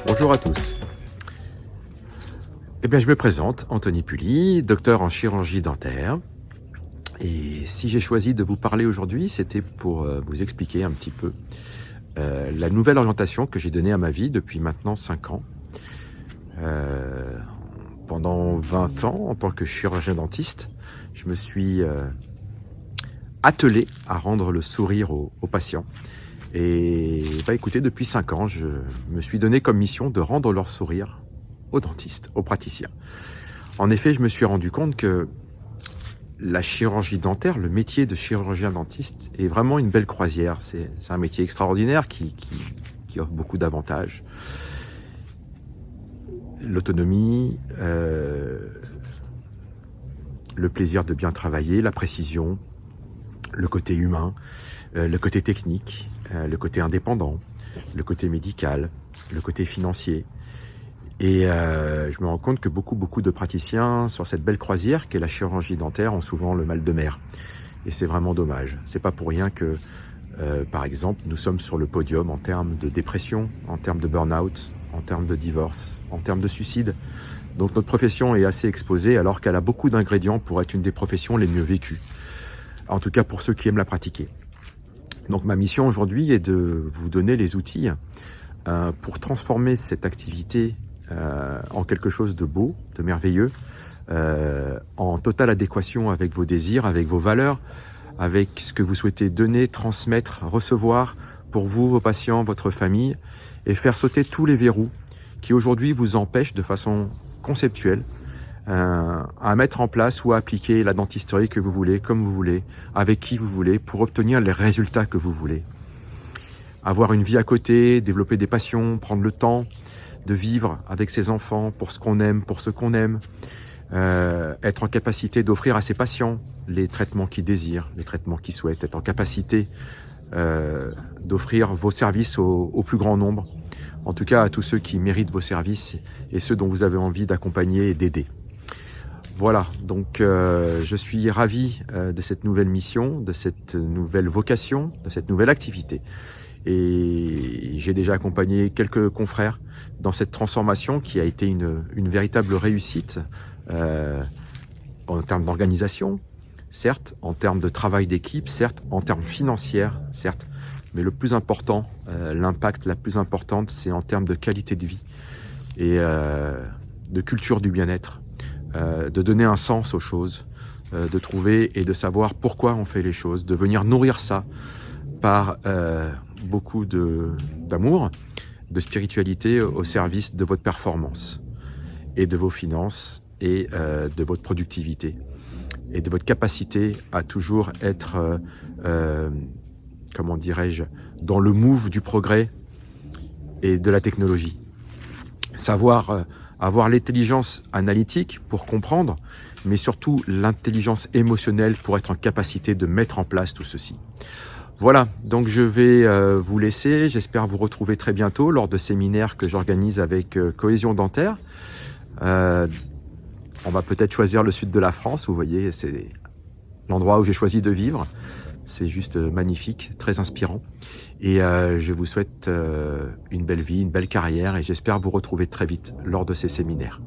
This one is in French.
Bonjour à tous. Eh bien, je me présente, Anthony Pully, docteur en chirurgie dentaire. Et si j'ai choisi de vous parler aujourd'hui, c'était pour vous expliquer un petit peu la nouvelle orientation que j'ai donnée à ma vie depuis maintenant 5 ans. Pendant 20 ans, en tant que chirurgien dentiste, je me suis attelé à rendre le sourire aux patients. Et écoutez, depuis 5 ans, je me suis donné comme mission de rendre leur sourire aux dentistes, aux praticiens. En effet, je me suis rendu compte que la chirurgie dentaire, le métier de chirurgien dentiste est vraiment une belle croisière. C'est un métier extraordinaire qui offre beaucoup d'avantages. L'autonomie, le plaisir de bien travailler, la précision, le côté humain, le côté technique, le côté indépendant, le côté médical, le côté financier. Et je me rends compte que beaucoup de praticiens sur cette belle croisière qu'est la chirurgie dentaire ont souvent le mal de mer. Et c'est vraiment dommage. C'est pas pour rien que, par exemple, nous sommes sur le podium en termes de dépression, en termes de burn-out, en termes de divorce, en termes de suicide. Donc notre profession est assez exposée alors qu'elle a beaucoup d'ingrédients pour être une des professions les mieux vécues. En tout cas pour ceux qui aiment la pratiquer. Donc ma mission aujourd'hui est de vous donner les outils pour transformer cette activité en quelque chose de beau, de merveilleux, en totale adéquation avec vos désirs, avec vos valeurs, avec ce que vous souhaitez donner, transmettre, recevoir pour vous, vos patients, votre famille, et faire sauter tous les verrous qui aujourd'hui vous empêchent de façon conceptuelle à mettre en place ou à appliquer la dentisterie que vous voulez, comme vous voulez, avec qui vous voulez, pour obtenir les résultats que vous voulez. Avoir une vie à côté, développer des passions, prendre le temps de vivre avec ses enfants pour ce qu'on aime, pour ce qu'on aime, être en capacité d'offrir à ses patients les traitements qu'ils désirent, les traitements qu'ils souhaitent, être en capacité d'offrir vos services au plus grand nombre, en tout cas à tous ceux qui méritent vos services et ceux dont vous avez envie d'accompagner et d'aider. Voilà, donc je suis ravi de cette nouvelle mission, de cette nouvelle vocation, de cette nouvelle activité. Et j'ai déjà accompagné quelques confrères dans cette transformation qui a été une véritable réussite en termes d'organisation, certes, en termes de travail d'équipe, certes, en termes financiers, certes, mais le plus important, l'impact la plus importante, c'est en termes de qualité de vie et de culture du bien-être, de donner un sens aux choses, de trouver et de savoir pourquoi on fait les choses, de venir nourrir ça par beaucoup d'amour, de spiritualité au service de votre performance et de vos finances et de votre productivité et de votre capacité à toujours être, comment dirais-je, dans le move du progrès et de la technologie. Savoir avoir l'intelligence analytique pour comprendre, mais surtout l'intelligence émotionnelle pour être en capacité de mettre en place tout ceci. Voilà, donc je vais vous laisser. J'espère vous retrouver très bientôt lors de séminaires que j'organise avec Cohésion Dentaire. On va peut-être choisir le sud de la France, vous voyez, c'est l'endroit où j'ai choisi de vivre. C'est juste magnifique, très inspirant. Et je vous souhaite une belle vie, une belle carrière et j'espère vous retrouver très vite lors de ces séminaires.